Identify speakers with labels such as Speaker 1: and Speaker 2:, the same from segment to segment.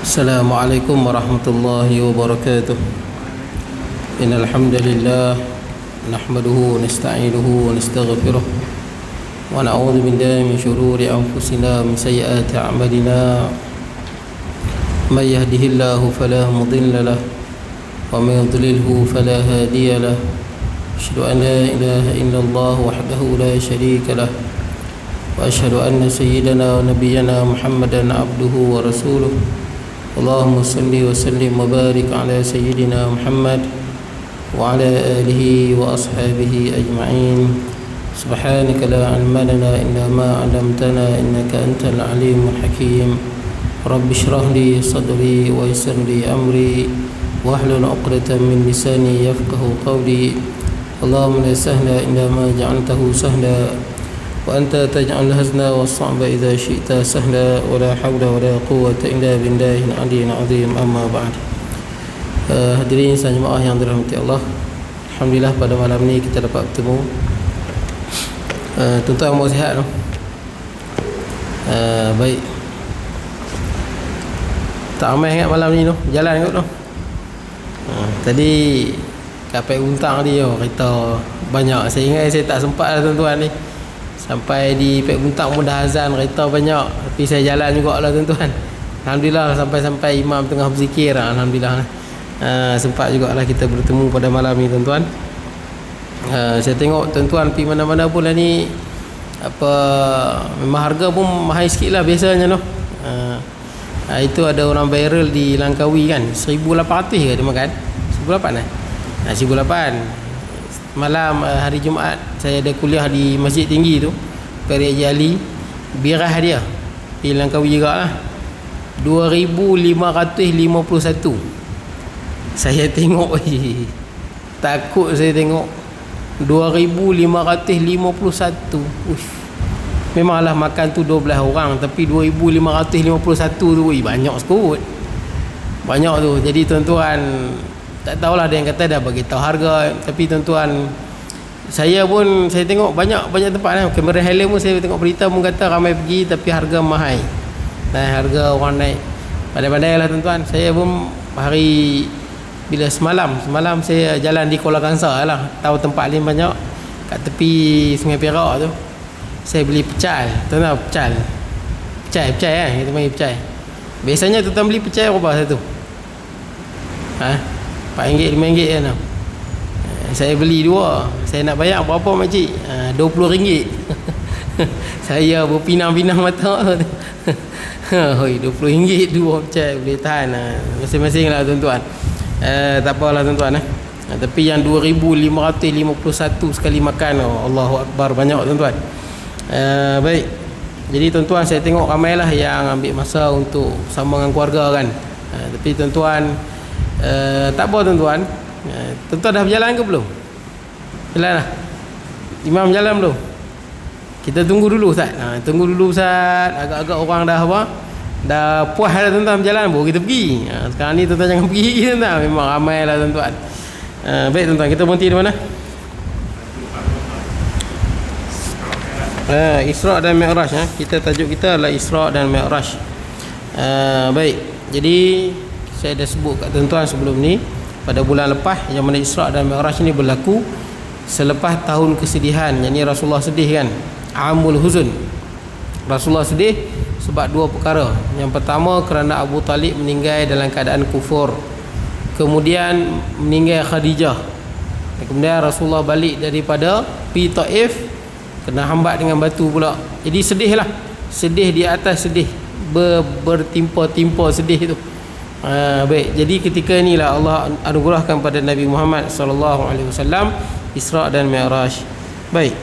Speaker 1: Assalamualaikum warahmatullahi wabarakatuh. Innal hamdalillah nahmaduhu wa nasta'inuhu wa nastaghfiruh wa na'udzu billahi min shururi anfusina wa min sayyiati a'malina. May yahdihillahu fala mudilla lahu wa may yudlilhu fala hadiya lahu. Asyhadu an la ilaha illallah wahdahu la syarika lahu wa asyhadu anna sayyidana wa nabiyyana Muhammadan abduhu wa rasuluh. Allahumma salli wa sallim wa barik ala sayyidina Muhammad wa ala alihi wa ashabihi ajma'in. Subhanaka la ilma lana illa ma 'allamtana innaka antal alimul hakim. Rabbi shrah li sadri wa yassir li amri wahlul 'uqdatam min lisani yafqahu qawli. Allahumma la sahla illa ma ja'altahu sahla wa anta taj'al hazna was-sa'ba idza syi'ta sahla wa la hawla wa la quwwata illa billahil 'aliyyil 'azim. Amma ba'd. Hadirin sekalian jemaah yang dirahmati Allah, alhamdulillah pada malam ni kita dapat bertemu. Tuan-tuan mau sihat tu? Baik. Tak ramai ingat malam ni tu, jalan kot tu. Tadi kapal untang dia kereta banyak. Saya ingat saya tak sempat lah tuan-tuan ni. Sampai di Pek Buntang pun dah azan, kereta banyak. Tapi saya jalan jugalah tuan-tuan. Alhamdulillah sampai imam tengah berzikir. Alhamdulillah sempat jugalah kita bertemu pada malam ni tuan-tuan. Saya tengok tuan-tuan pergi mana-mana pun lah ni, memang harga pun mahal sikit lah biasanya tu. Itu ada orang viral di Langkawi kan, 1,800 ke dia makan? 1,800 lah? 1,800. Malam hari Jumaat saya ada kuliah di Masjid Tinggi tu, Peri Haji Ali. Birah dia di Langkawi juga lah, 2,551. Saya tengok takut saya tengok 2,551. Memanglah makan tu 12 orang, tapi 2,551 tu banyak sekut. Banyak tu. Jadi tuan-tuan, tak tahulah, ada yang kata dah bagi tahu harga, tapi tuan-tuan, saya tengok banyak tempat lah. Kamera Helm pun saya tengok berita pun kata ramai pergi tapi harga mahal. Harga orang naik. Pandai-pandai lah tuan-tuan. Saya pun bila semalam saya jalan di Kuala Kangsar lah, tahu tempat lain banyak kat tepi Sungai Perak tu. Saya beli pecal. Tuan-tuan, pecal kan, kita panggil pecal. Biasanya tuan-tuan beli pecal berapa satu? RM4, RM5 kan. Saya beli dua. Saya nak bayar berapa makcik? RM20. Saya berpinang-pinang mata. Hoi, RM20 dua pecah, boleh tahan masing-masing lah tuan-tuan. Tak apalah tuan-tuan. Tapi yang 2,551 sekali makan, Allahu Akbar, banyak tuan-tuan. Baik. Jadi tuan-tuan, saya tengok ramailah yang ambil masa untuk sama dengan keluarga kan. Tapi tuan-tuan, tak apa tuan-tuan. Tuan-tuan dah berjalan ke belum? Jalan lah. Imam jalan belum? Kita tunggu dulu Ustaz. Tunggu dulu Ustaz. Agak-agak orang dah puas dah tuan-tuan berjalan, baru kita pergi. Sekarang ni tuan-tuan jangan pergi tuan-tuan. Memang ramai lah tuan-tuan. Baik tuan-tuan, kita berhenti di mana? Isra' dan Mi'raj. Kita tajuk kita adalah Isra' dan Mi'raj. Baik. Jadi saya dah sebut kat tuan-tuan sebelum ni, pada bulan lepas, yang mana Isra' dan Mi'raj ni berlaku selepas tahun kesedihan. Yang ni Rasulullah sedih kan, Amul Huzun. Rasulullah sedih sebab dua perkara. Yang pertama, kerana Abu Talib meninggal dalam keadaan kufur. Kemudian meninggal Khadijah. Dan kemudian Rasulullah balik daripada pergi Taif, kena hambat dengan batu pula. Jadi sedih lah. Sedih di atas sedih, bertimpa-timpa sedih tu. Baik, jadi ketika inilah Allah anugerahkan pada Nabi Muhammad sallallahu alaihi wasallam Isra' dan Mi'raj. Baik.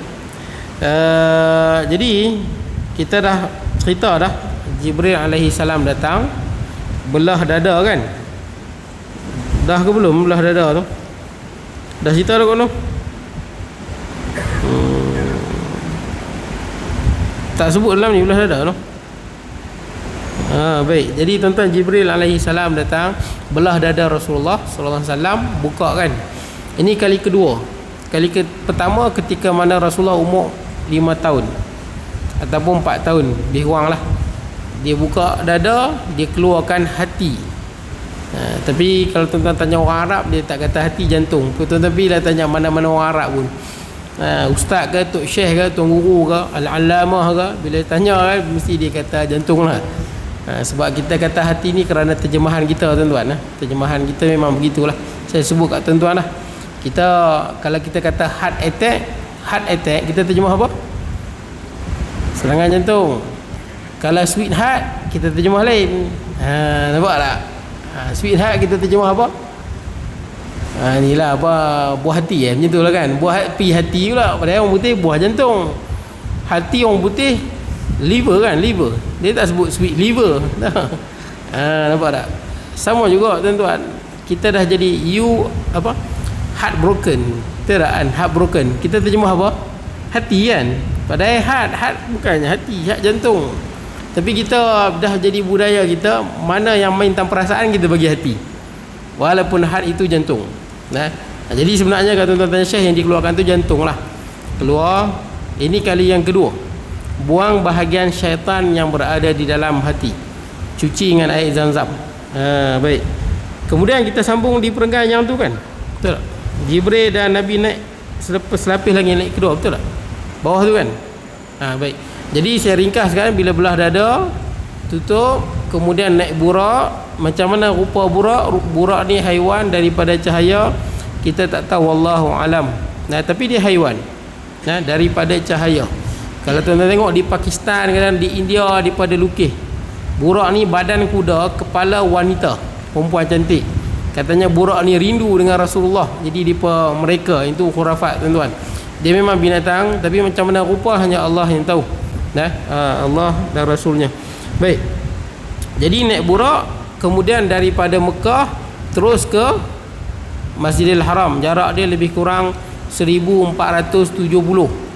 Speaker 1: Jadi kita dah cerita dah, Jibril alaihi salam datang belah dada kan? Dah ke belum belah dada tu? Dah cerita dah kot tu? Tak sebut dalam ni belah dada tu. Baik. Jadi tuan-tuan, Jibril alaihi salam datang belah dada Rasulullah sallallahu alaihi wasallam, buka kan. Ini kali kedua. Pertama ketika mana Rasulullah umur 5 tahun ataupun 4 tahun, lebih kurang lah. Dia buka dada, dia keluarkan hati. Tapi kalau tuan-tuan tanya orang Arab, dia tak kata hati, jantung. Tuan-tuan bila tanya mana-mana orang Arab pun, ustaz ke, tok syekh ke, tuan guru ke, al-allamah ke, bila tanya kan, mesti dia kata jantung lah. Sebab kita kata hati ni kerana terjemahan kita, tuan-tuan. Terjemahan kita memang begitulah. Saya sebut kat tuan-tuan lah. Kita, kalau kita kata heart attack, kita terjemah apa? Serangan jantung. Kalau sweetheart, kita terjemah lain. Nampak tak? Sweetheart kita terjemah apa? Inilah apa, buah hati macam tu lah kan. Buah hati pula. Padahal orang putih buah jantung. Hati orang putih liver kan, liver. Dia tak sebut sweet liver. Nampak tak? Sama juga tuan-tuan. Kita dah jadi heartbroken. Betul tak kan? Heartbroken. Kita terjemah apa? Hati kan. Padahal heart bukannya hati, heart jantung. Tapi kita dah jadi budaya kita, mana yang main tanpa perasaan kita bagi hati, walaupun heart itu jantung. Jadi sebenarnya kalau tuan-tuan tanya Syekh, yang dikeluarkan tu jantung lah. Keluar. Ini kali yang kedua. Buang bahagian syaitan yang berada di dalam hati. Cuci dengan air Zam-Zam. Baik. Kemudian kita sambung di perenggan yang tu kan. Betul tak? Jibril dan Nabi naik selapis lagi naik kedua, betul tak? Bawah tu kan. Baik. Jadi saya ringkaskan, bila belah dada tutup, kemudian naik burak. Macam mana rupa burak? Burak ni haiwan daripada cahaya, kita tak tahu, wallahu alam. Tapi dia haiwan daripada cahaya. Kalau tuan-tuan tengok di Pakistan kan, di India, daripada lukis burak ni badan kuda, kepala wanita, perempuan cantik. Katanya burak ni rindu dengan Rasulullah. Jadi mereka itu khurafat tuan-tuan. Dia memang binatang, tapi macam mana rupa hanya Allah yang tahu. Allah dan Rasulnya. Baik. Jadi naik burak, kemudian daripada Mekah terus ke Masjidil Haram. Jarak dia lebih kurang 1470.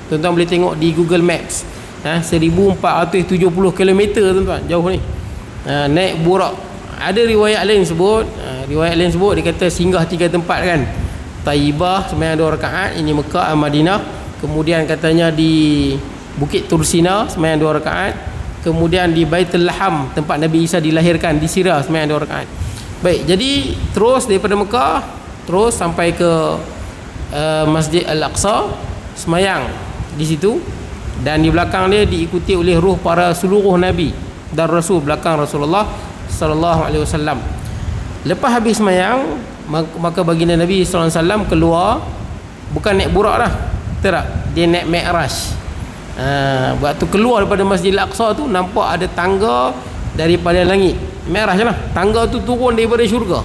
Speaker 1: Tuan-tuan boleh tengok di Google Maps. 1470 km tuan-tuan, jauh ni. Naik burak. Ada riwayat lain sebut, dia kata singgah 3 tempat kan. Taibah sembahyang 2 rakaat, ini Mekah, Madinah. Kemudian katanya di Bukit Tursina sembahyang 2 rakaat. Kemudian di Baitul Laham, tempat Nabi Isa dilahirkan, di Sirah sembahyang 2 rakaat. Baik, jadi terus daripada Mekah terus sampai ke Masjid Al-Aqsa, sembahyang di situ. Dan di belakang dia diikuti oleh ruh para seluruh nabi dan rasul belakang Rasulullah sallallahu alaihi wasallam. Lepas habis sembahyang, maka baginda Nabi sallallahu alaihi wasallam keluar, bukan naik burak dah. Betul tak? Dia naik Mi'raj. Waktu keluar daripada Masjid Al-Aqsa tu, nampak ada tangga daripada langit. Mi'raj lah. Tangga tu turun daripada syurga.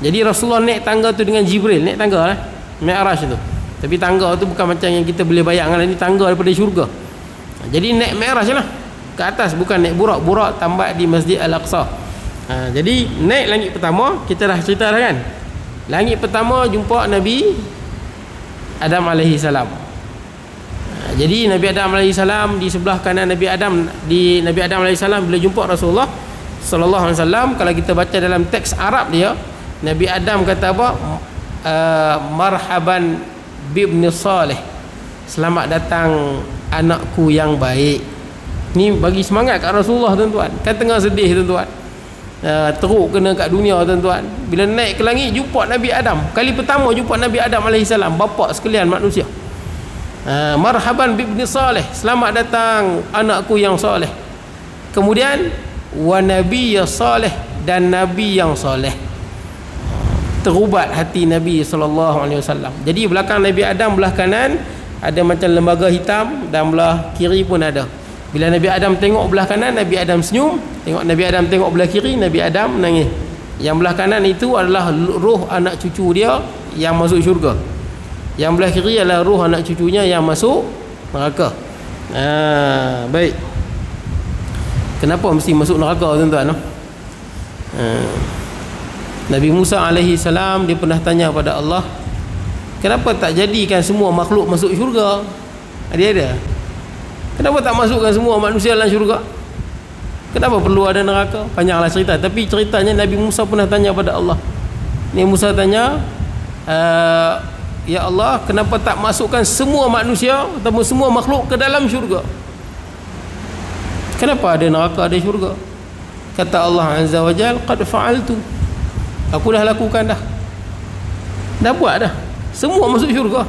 Speaker 1: Jadi Rasulullah naik tangga tu dengan Jibril, naik tangga lah, Mi'raj tu. Tapi tangga tu bukan macam yang kita boleh bayangkan, ini tangga daripada syurga. Jadi naik Mi'raj lah ke atas, bukan naik burak. Burak tambat di Masjid Al-Aqsa. Jadi naik langit pertama, kita dah cerita dah kan. Langit pertama jumpa Nabi Adam alaihi salam. Jadi Nabi Adam alaihi salam di sebelah kanan Nabi Adam alaihi salam bila jumpa Rasulullah sallallahu alaihi wasallam. Kalau kita baca dalam teks Arab dia, Nabi Adam kata apa? Marhaban bibni salih. Selamat datang anakku yang baik. Ni bagi semangat kat Rasulullah tuan-tuan. Kan tengah sedih tuan-tuan. Teruk kena kat dunia tuan-tuan. Bila naik ke langit jumpa Nabi Adam. Kali pertama jumpa Nabi Adam alaihi salam, bapa sekalian manusia. Marhaban bibni salih. Selamat datang anakku yang soleh. Kemudian wa nabiyya salih, dan nabi yang soleh. Terubat hati Nabi sallallahu alaihi wasallam. Jadi belakang Nabi Adam, belah kanan ada macam lembaga hitam, dan belah kiri pun ada. Bila Nabi Adam tengok belah kanan, Nabi Adam senyum. Tengok Nabi Adam tengok belah kiri, Nabi Adam menangis. Yang belah kanan itu adalah roh anak cucu dia yang masuk syurga. Yang belah kiri adalah roh anak cucunya yang masuk neraka. Baik. Kenapa mesti masuk neraka tuan-tuan? Nabi Musa alaihi salam, dia pernah tanya pada Allah, kenapa tak jadikan semua makhluk masuk syurga? Dia ada. Kenapa tak masukkan semua manusia dalam syurga? Kenapa perlu ada neraka? Panjanglah cerita. Tapi ceritanya Nabi Musa pernah tanya pada Allah. Nabi Musa tanya, ya Allah, kenapa tak masukkan semua manusia ataupun semua makhluk ke dalam syurga? Kenapa ada neraka, ada syurga? Kata Allah Azza wa Jal, qad fa'altu, aku dah lakukan dah buat dah. Semua masuk syurga.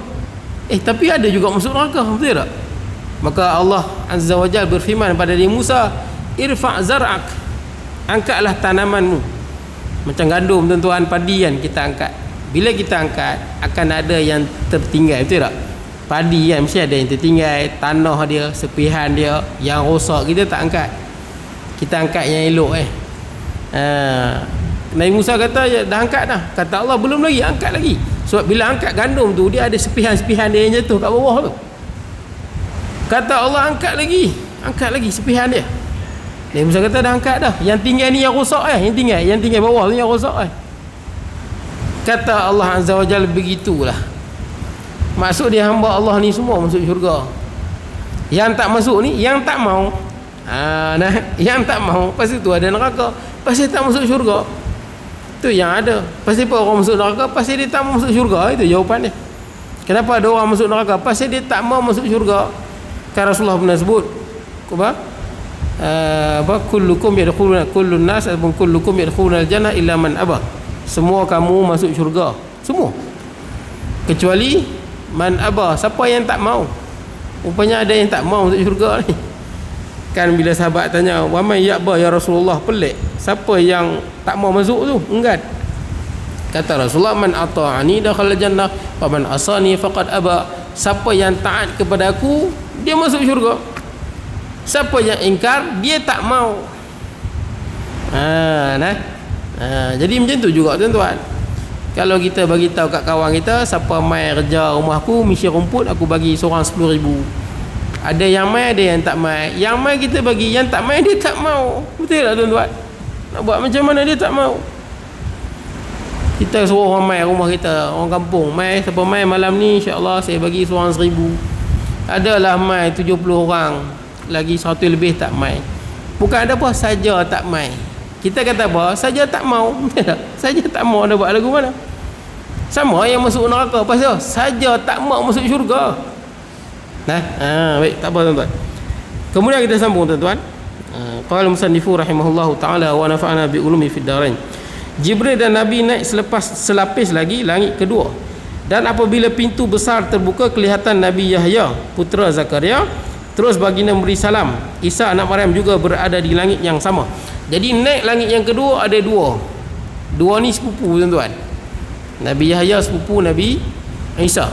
Speaker 1: Tapi ada juga masuk neraka, betul tak? Maka Allah Azza wa Jal berfirman pada Nabi Musa, irfa' zar'ak, angkatlah tanamanmu. Macam gandum tuan-tuan, padi kan, kita angkat. Bila kita angkat, akan ada yang tertinggal, betul tak? Padi kan mesti ada yang tertinggal, tanah dia, sepihan dia yang rosak, kita tak angkat. Kita angkat yang elok Nabi Musa kata, ya, dah angkat dah. Kata Allah, belum lagi, angkat lagi. Sebab bila angkat gandum tu, dia ada sepihan-sepihan dia yang jatuh kat bawah tu. Kata Allah, angkat lagi sepihan dia. Nabi Musa kata, dah angkat dah. Yang tinggal ni yang rosak yang tinggal bawah tu yang rosak Kata Allah Azza wa Jalla, begitulah. Maksud dia, hamba Allah ni semua masuk syurga. Yang tak masuk ni, yang tak mau. Yang tak mau, pasti tu ada neraka, pasti tak masuk syurga. Tu yang ada. Pasti apa orang masuk neraka? Pasti dia tak mau masuk syurga. Itu jawapan dia. Kenapa ada orang masuk neraka? Pasti dia tak mau masuk syurga. Kan Rasulullah pernah sebut kullukum yadkhuluna, kullun nas ataupun kullukum yadkhuluna al-jannah illa man aba. Semua kamu masuk syurga, semua, kecuali man aba, siapa yang tak mau. Rupanya ada yang tak mau masuk syurga ni. Kan bila sahabat tanya, wa man ya'ba ya Rasulullah, pelik, siapa yang tak mau masuk tu, enggan. Kata Rasulullah, man ata'ani dakhala jannah wa man asani faqad aba. Siapa yang taat kepada aku, dia masuk syurga. Siapa yang ingkar, dia tak mau. Jadi macam tu juga tuan-tuan. Kalau kita bagi tahu kat kawan kita, siapa mai kerja rumah aku, misi rumput, aku bagi seorang 10,000. Ada yang mai, ada yang tak mai. Yang mai kita bagi, yang tak mai dia tak mau. Betul tak tuan-tuan? Nak buat macam mana dia tak mau? Kita suruh orang mai rumah kita, orang kampung, mai, siapa mai malam ni, insya-Allah saya bagi seorang 1,000. Adalah mai 70 orang, lagi 100 lebih tak mai. Bukan ada apa, saja tak mai. Kita kata apa? Saja tak mau. Saja tak mau, ada buat lagu mana? Sama yang masuk neraka, pasal saja tak mau masuk syurga. Baik, tak apa tuan-tuan. Kemudian kita sambung tuan-tuan. Qala musannifu rahimahullahu taala wa nafa'ana bi ulumi fid darain. Jibril dan Nabi naik selapis lagi langit kedua. Dan apabila pintu besar terbuka, kelihatan Nabi Yahya putera Zakaria. Terus baginda memberi salam. Isa anak Maryam juga berada di langit yang sama. Jadi naik langit yang kedua ada dua. Dua ni sepupu tuan-tuan. Nabi Yahya sepupu Nabi Isa.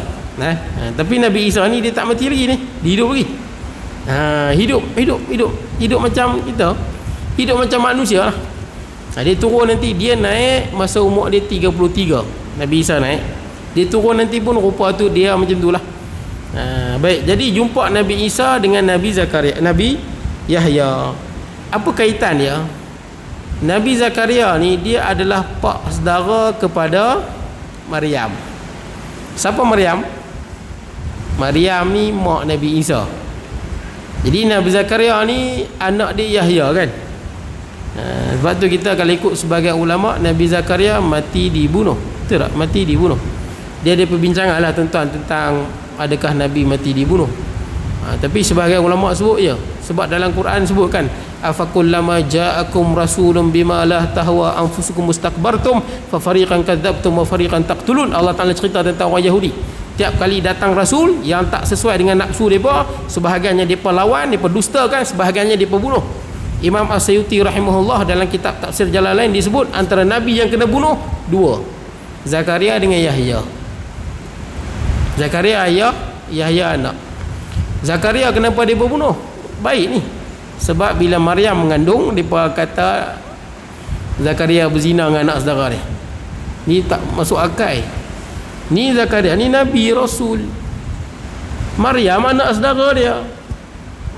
Speaker 1: Tapi Nabi Isa ni dia tak mati lagi ni, dia hidup lagi. Hidup macam kita, hidup macam manusia lah. Dia turun nanti, dia naik masa umur dia 33. Nabi Isa naik, dia turun nanti pun rupa tu dia macam tu lah. Baik, jadi jumpa Nabi Isa dengan Nabi Zakaria, Nabi Yahya. Apa kaitan dia? Nabi Zakaria ni dia adalah pak saudara kepada Maryam. Siapa Maryam? Maryam ni mak Nabi Isa. Jadi Nabi Zakaria ni anak dia Yahya kan. Sebab tu kita kalau ikut sebagai ulama, Nabi Zakaria mati dibunuh. Betul tak? Mati dibunuh. Dia ada perbincangan lah tuan-tuan tentang adakah Nabi mati dibunuh. Tapi sebagai ulama sebut ya. Sebab dalam Quran sebutkan, afakullama ja'akum rasulun bima la tahwa anfusukum mustakbartum fa fariqan kadzabtum wa fariqan taqtulun. Allah Taala cerita tentang orang Yahudi. Tiap kali datang rasul yang tak sesuai dengan nafsu depa, sebahagiannya depa lawan, depa dustakan, sebahagiannya depa bunuh. Imam As-Suyuti rahimahullah dalam kitab Tafsir Jalalain disebut antara nabi yang kena bunuh dua, Zakaria dengan Yahya. Zakaria ayah, Yahya anak. Zakaria kenapa dia berbunuh? Baik ni. Sebab bila Maryam mengandung, depa kata Zakaria berzina dengan anak saudara dia. Ni tak masuk akal. Ni Zakaria ni nabi rasul. Maryam anak saudara dia.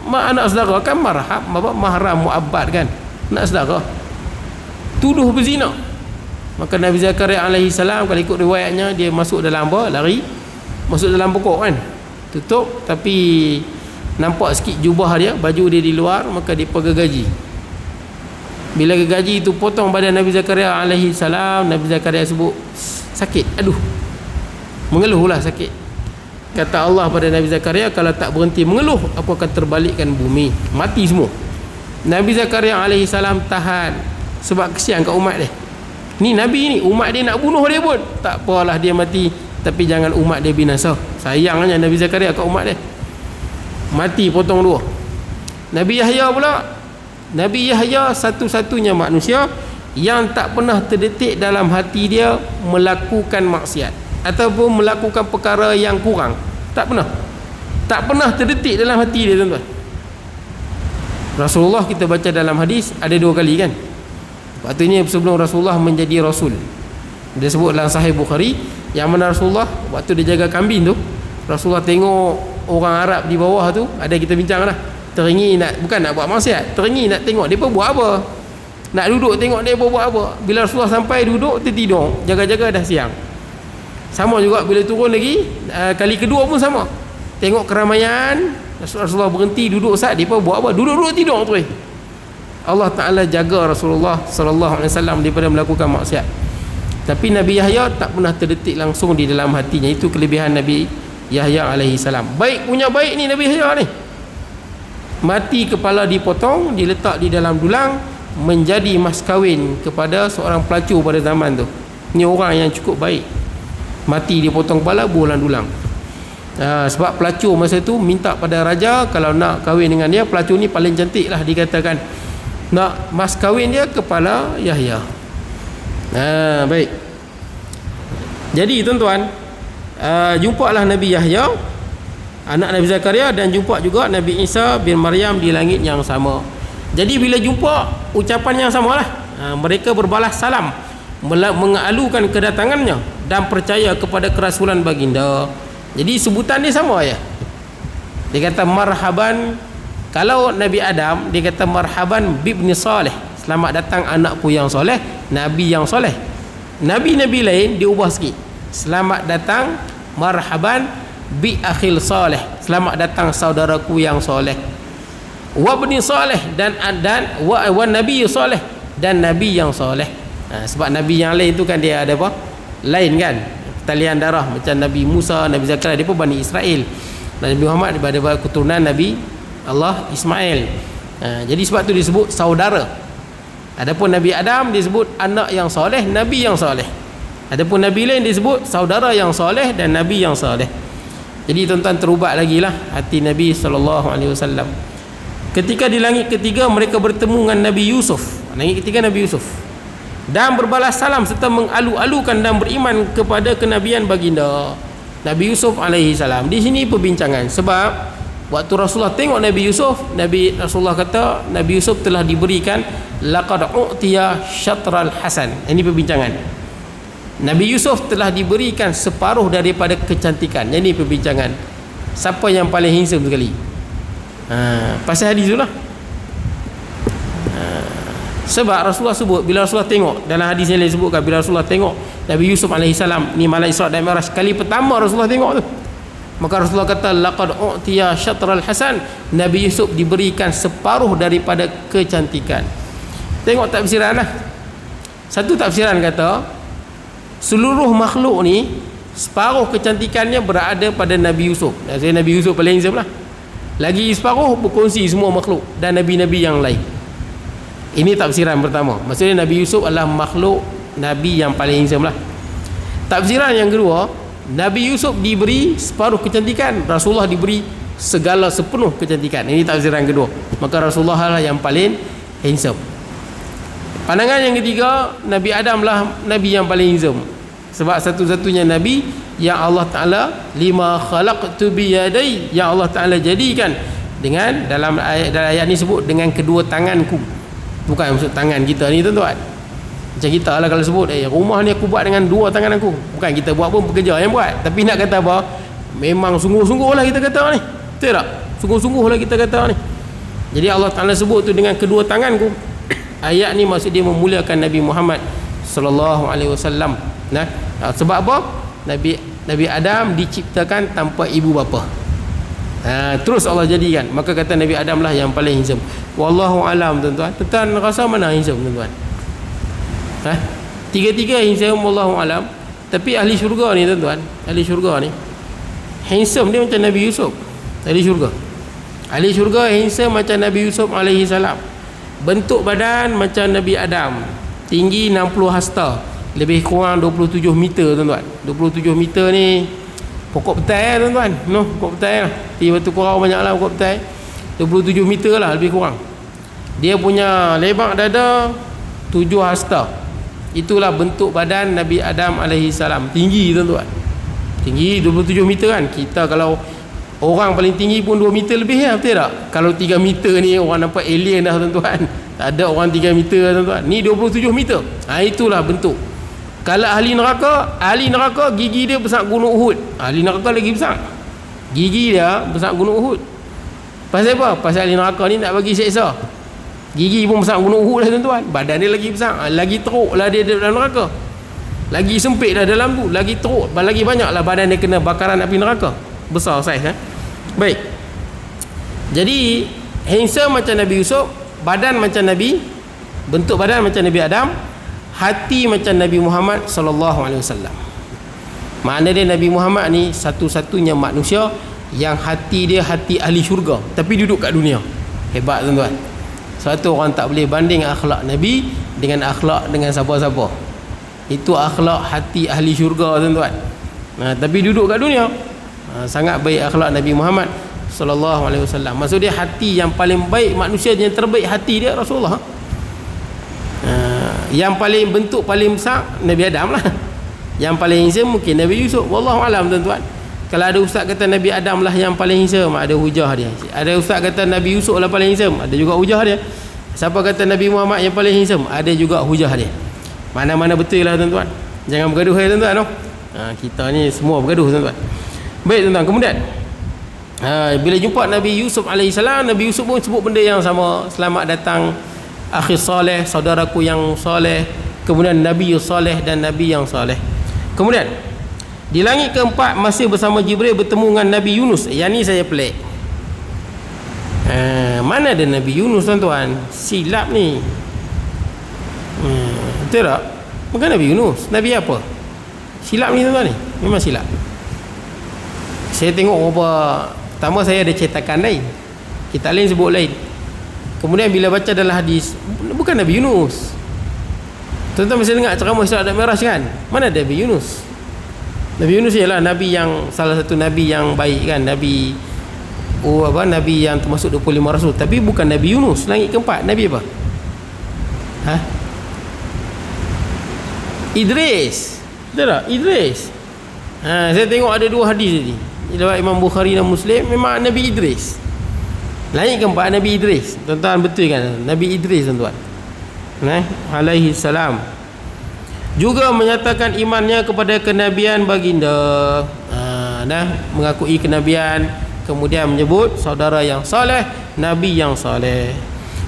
Speaker 1: Anak saudara kan mahram muabbad kan. Anak saudara. Tuduh berzina. Maka Nabi Zakaria alaihi salam kalau ikut riwayatnya, dia masuk dalam apa? Lari. Masuk dalam pokok kan. Tutup tapi nampak sikit jubah dia, baju dia di luar, maka dia gergaji. Bila gergaji itu potong badan Nabi Zakaria alaihi salam, Nabi Zakaria sebut sakit, aduh, mengeluhlah sakit. Kata Allah pada Nabi Zakaria, kalau tak berhenti mengeluh, aku akan terbalikkan bumi, mati semua. Nabi Zakaria alaihi salam tahan sebab kesian kat umat dia. Ni Nabi ni, umat dia nak bunuh dia pun tak apalah, dia mati, tapi jangan umat dia binasa. Sayangnya Nabi Zakaria kat umat dia, mati potong dua. Nabi Yahya pula, Nabi Yahya satu-satunya manusia yang tak pernah terdetik dalam hati dia melakukan maksiat ataupun melakukan perkara yang kurang. Tak pernah terdetik dalam hati dia, tuan-tuan. Rasulullah kita baca dalam hadis ada 2 kali kan. Waktunya sebelum Rasulullah menjadi Rasul, dia sebut dalam Sahih Bukhari, yang mana Rasulullah waktu dia jaga kambing tu, Rasulullah tengok orang Arab di bawah tu, ada kita bincang lah, teringin nak, bukan nak buat maksiat, teringin nak tengok dia buat apa, nak duduk tengok dia buat apa. Bila Rasulullah sampai duduk, tertidur, jaga-jaga dah siang. Sama juga bila turun lagi, kali kedua pun sama, tengok keramaian, Rasulullah berhenti duduk saat dia buat apa, duduk-duduk tidur tu. Allah Ta'ala jaga Rasulullah sallallahu alaihi wasallam daripada melakukan maksiat. Tapi Nabi Yahya tak pernah terdetik langsung di dalam hatinya. Itu kelebihan Nabi Yahya alaihi salam. Baik punya baik ni Nabi Yahya ni. Mati kepala dipotong, diletak di dalam dulang, menjadi mas kahwin kepada seorang pelacur pada zaman tu. Ni orang yang cukup baik. Mati dipotong kepala, bulan dulang. Sebab pelacur masa tu minta pada raja kalau nak kahwin dengan dia, pelacur ni paling cantik lah dikatakan, nak mas kahwin dia kepala Yahya. Baik. Jadi tuan-tuan, jumpalah Nabi Yahya anak Nabi Zakaria, dan jumpa juga Nabi Isa bin Maryam di langit yang sama. Jadi bila jumpa, ucapan yang samalah. Mereka berbalas salam, mengalukan kedatangannya dan percaya kepada kerasulan baginda. Jadi sebutan dia sama ya. Dia kata marhaban. Kalau Nabi Adam, dia kata marhaban bibni saleh, selamat datang anakku yang soleh, Nabi yang soleh. Nabi-Nabi lain diubah sikit, selamat datang marhaban bi akhil saleh, selamat datang saudaraku yang soleh. Wa bni saleh, dan wa nabi saleh, dan Nabi yang soleh. Sebab Nabi yang lain tu kan dia ada apa? Lain kan, talian darah, macam Nabi Musa, Nabi Zakaria, dia pun Bani Israel. Dan Nabi Muhammad daripada keturunan Nabi Allah Ismail. Jadi sebab tu disebut saudara. Adapun Nabi Adam disebut anak yang soleh, Nabi yang soleh. Adapun Nabi lain disebut saudara yang soleh dan Nabi yang soleh. Jadi tuan-tuan, terubat lagi lah hati Nabi SAW. Ketika di langit ketiga mereka bertemu dengan Nabi Yusuf, langit ketiga Nabi Yusuf, dan berbalas salam serta mengalu-alukan dan beriman kepada kenabian baginda Nabi Yusuf alaihi salam. Di sini perbincangan, sebab waktu Rasulullah tengok Nabi Yusuf, Rasulullah kata Nabi Yusuf telah diberikan laqad u'tiya syatral hasan. Ini perbincangan. Nabi Yusuf telah diberikan separuh daripada kecantikan. Ini perbincangan. Siapa yang paling handsome sekali? Pasal hadis itulah. Sebab Rasulullah sebut, bila Rasulullah tengok, dalam hadis yang lain sebutkan, bila Rasulullah tengok Nabi Yusuf alaihi salam, ni malam Isra dan Mi'raj, kali pertama Rasulullah tengok tu, maka Rasulullah kata laqad u'tiya syatral hasan, Nabi Yusuf diberikan separuh daripada kecantikan. Tengok tafsiran lah. Satu tafsiran kata seluruh makhluk ni separuh kecantikannya berada pada Nabi Yusuf. Jadi Nabi Yusuf paling handsome lah. Lagi separuh berkongsi semua makhluk dan nabi-nabi yang lain. Ini tafsiran pertama. Maksudnya Nabi Yusuf adalah makhluk Nabi yang paling handsome lah. Tafsiran yang kedua, Nabi Yusuf diberi separuh kecantikan, Rasulullah diberi segala sepenuh kecantikan. Ini tafsiran kedua. Maka Rasulullah lah yang paling handsome. Pandangan yang ketiga, Nabi Adam lah Nabi yang paling handsome. Sebab satu-satunya Nabi yang Allah Ta'ala lima khalaqtu biyadai, yang Allah Ta'ala jadikan dengan, dalam ayat ni sebut dengan kedua tanganku. Bukan maksud tangan kita ni tuan-tuan. Macam kita lah kalau sebut rumah ni aku buat dengan dua tangan aku. Bukan kita buat pun pekerja yang buat. Tapi nak kata apa? Memang sungguh-sungguh lah kita kata ni. Betul tak? Sungguh-sungguh lah kita kata ni. Jadi Allah Ta'ala sebut tu dengan kedua tanganku. Ayat ni maksud dia memuliakan Nabi Muhammad sallallahu alaihi wasallam. Nah, sebab apa? Nabi Adam diciptakan tanpa ibu bapa. Terus Allah jadikan. Maka kata Nabi Adam lah yang paling handsome. Wallahu alam tuan-tuan. Tuan rasa mana handsome tuan-tuan? Tiga-tiga handsome wallahu alam. Tapi ahli syurga ni tuan-tuan, ahli syurga ni handsome dia macam Nabi Yusuf. Ahli syurga handsome macam Nabi Yusuf alaihi salam. bentuk badan macam Nabi Adam, tinggi 60 hasta, lebih kurang 27 meter tuan-tuan. 27 meter ni pokok petai tuan-tuan, pokok petai lah, di Batu Kurau banyak lah pokok petai. 27 meter lah lebih kurang. Dia punya lebar dada 7 hasta. Itulah bentuk badan Nabi Adam alaihi salam. Tinggi tuan-tuan, tinggi 27 meter kan. Kita kalau orang paling tinggi pun 2 meter lebih ya, betul tak? Kalau 3 meter ni orang nampak alien dah tuan-tuan. Tak ada orang 3 meter tuan-tuan. Ni 27 meter. Itulah bentuk. Kalau ahli neraka gigi dia besar gunung Uhud. Ahli neraka lagi besar. Gigi dia besar gunung Uhud. Pasal apa? Pasal ahli neraka ni nak bagi seksa. Gigi pun besar gunung Uhud lah tuan-tuan. Badan dia lagi besar, lagi teruk lah dia dalam neraka. Lagi sempit dah dalam tu, lagi teruk, lagi banyak lah badan dia kena bakaran api neraka. Besar saiz kan. Baik. Jadi handsome macam Nabi Yusuf, badan macam Nabi, bentuk badan macam Nabi Adam, hati macam Nabi Muhammad sallallahu alaihi wasallam. Makna dia Nabi Muhammad ni satu-satunya manusia yang hati dia hati ahli syurga tapi duduk kat dunia. Hebat tuan-tuan. Satu orang tak boleh banding akhlak Nabi dengan akhlak dengan siapa-siapa. Itu akhlak hati ahli syurga tuan-tuan. Tapi duduk kat dunia. Sangat baik akhlak Nabi Muhammad sallallahu alaihi wasallam. Maksud dia hati yang paling baik, manusia yang terbaik hati dia Rasulullah. Yang paling bentuk paling besar Nabi Adam lah. Yang paling handsome mungkin Nabi Yusuf. Wallahu alam tuan-tuan. Kalau ada ustaz kata Nabi Adam lah yang paling handsome, ada hujah dia. Ada ustaz kata Nabi Yusuf lah paling handsome, ada juga hujah dia. Siapa kata Nabi Muhammad yang paling handsome, ada juga hujah dia. Mana-mana betul lah tuan-tuan. Jangan bergaduh ya tuan-tuan. Kita ni semua bergaduh tuan-tuan. Baik tuan-tuan, kemudian bila jumpa Nabi Yusuf alaihissalam, Nabi Yusuf pun sebut benda yang sama. Selamat datang akhi saleh, saudaraku yang saleh. Kemudian Nabi saleh dan Nabi yang saleh. Kemudian di langit keempat masih bersama Jibril bertemu dengan Nabi Yunus. Yang ni saya pelik. Mana ada Nabi Yunus tuan-tuan? Silap ni. Betul tak? Bukan Nabi Yunus. Nabi apa? Silap ni tuan-tuan ni. Memang silap. Saya tengok apa, pertama saya ada cetakan lain, kitab lain sebut lain. Kemudian bila baca dalam hadis, bukan Nabi Yunus. Tuan-tuan masih dengar ceramah Isra dan Mi'raj kan? Mana ada Nabi Yunus? Nabi Yunus ialah Nabi yang, salah satu Nabi yang baik kan, Nabi Nabi yang termasuk 25 Rasul. Tapi bukan Nabi Yunus. Langit keempat, Nabi apa? Idris. Betul tak? Idris. Saya tengok ada dua hadis tadi, riwayat Imam Bukhari dan Muslim, memang Nabi Idris. Langit keempat Nabi Idris. Tuan-tuan betul kan? Nabi Idris tuan-tuan. Alaihi salam. Juga menyatakan imannya kepada kenabian baginda. Mengakui kenabian, kemudian menyebut saudara yang saleh, Nabi yang saleh.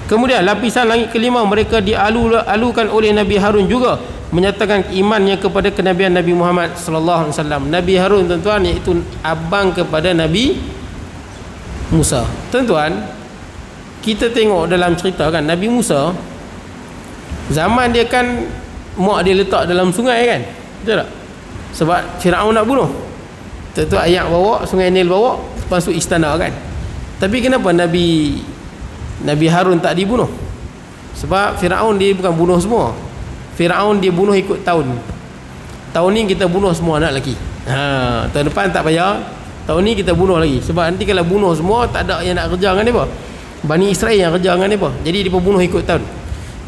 Speaker 1: Kemudian lapisan langit kelima, mereka dialukan oleh Nabi Harun juga menyatakan imannya kepada kenabian Nabi Muhammad sallallahu alaihi wasallam. Nabi Harun tuan-tuan iaitu abang kepada Nabi Musa. Tuan-tuan, kita tengok dalam cerita kan, Nabi Musa zaman dia kan mak dia letak dalam sungai kan, betul tak? Sebab Firaun nak bunuh. Tentu ayat bawa, sungai Nil bawa masuk istana kan. Tapi kenapa Nabi Harun tak dibunuh? Sebab Firaun dia bukan bunuh semua. Firaun dia bunuh ikut tahun. Tahun ni kita bunuh semua anak lelaki. Tahun depan tak payah. Tahun ni kita bunuh lagi. Sebab nanti kalau bunuh semua, tak ada yang nak kerja dengan dia apa. Bani Israel yang kerja dengan dia apa. Jadi dia bunuh ikut tahun.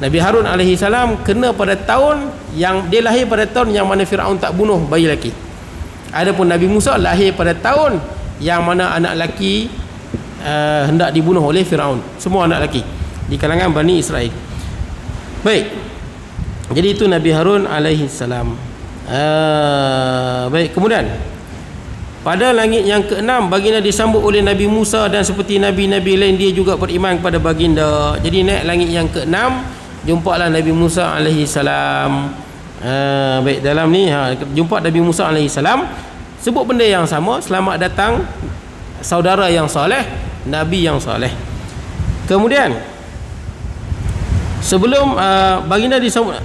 Speaker 1: Nabi Harun alaihi salam kena pada tahun yang dia lahir, pada tahun yang mana Firaun tak bunuh bayi lelaki. Adapun Nabi Musa lahir pada tahun yang mana anak lelaki hendak dibunuh oleh Firaun. Semua anak lelaki di kalangan Bani Israel. Baik. Jadi itu Nabi Harun alaihi salam. Baik, kemudian pada langit yang keenam, baginda disambut oleh Nabi Musa, dan seperti nabi-nabi lain dia juga beriman kepada baginda. Jadi naik langit yang keenam, jumpalah Nabi Musa alaihi salam. Baik, dalam ni jumpa Nabi Musa alaihi salam, sebut benda yang sama, selamat datang saudara yang soleh, Nabi yang soleh. Kemudian sebelum baginda disambut,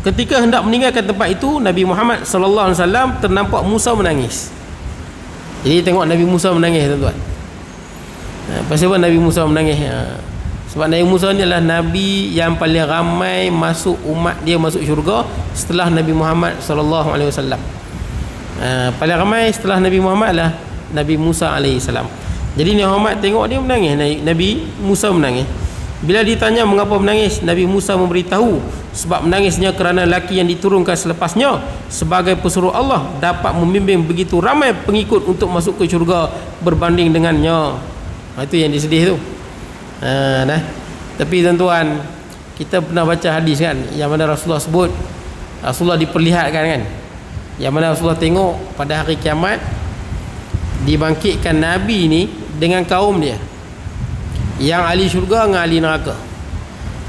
Speaker 1: ketika hendak meninggalkan tempat itu, Nabi Muhammad sallallahu alaihi wasallam ternampak Musa menangis. Jadi tengok Nabi Musa menangis tuan-tuan. Pasal apa Nabi Musa menangis? Sebab Nabi Musa ni adalah Nabi yang paling ramai masuk umat dia masuk syurga setelah Nabi Muhammad sallallahu alaihi wasallam. Paling ramai setelah Nabi Muhammad adalah Nabi Musa alaihi salam. Jadi Nabi Muhammad tengok dia menangis, Nabi Musa menangis. Bila ditanya mengapa menangis, Nabi Musa memberitahu sebab menangisnya kerana lelaki yang diturunkan selepasnya sebagai pesuruh Allah dapat membimbing begitu ramai pengikut untuk masuk ke syurga berbanding dengannya. Itu yang disedih tu. Tapi tuan-tuan, kita pernah baca hadis kan, yang mana Rasulullah sebut, Rasulullah diperlihatkan kan, yang mana Rasulullah tengok pada hari kiamat dibangkitkan Nabi ni dengan kaum dia, yang ahli syurga dengan ahli neraka.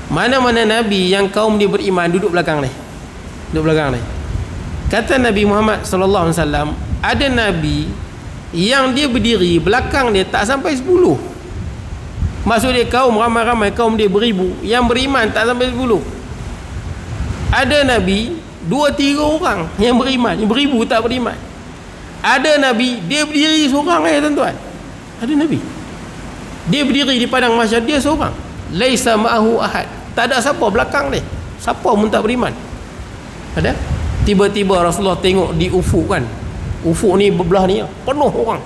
Speaker 1: Mana-mana Nabi yang kaum dia beriman duduk belakang ni, kata Nabi Muhammad sallallahu alaihi wasallam, ada Nabi yang dia berdiri belakang dia tak sampai 10. Maksud dia kaum ramai-ramai, kaum dia beribu, yang beriman tak sampai 10. Ada Nabi 2-3 orang yang beriman, yang beribu tak beriman. Ada Nabi dia berdiri seorang tuan-tuan. Ada Nabi dia berdiri di padang mahsyar, dia seorang, laisa ma'ahu ahad, tak ada siapa belakang dia, siapa pun tak beriman. Ada tiba-tiba Rasulullah tengok di ufuk kan, ufuk ni bebelah ni penuh orang.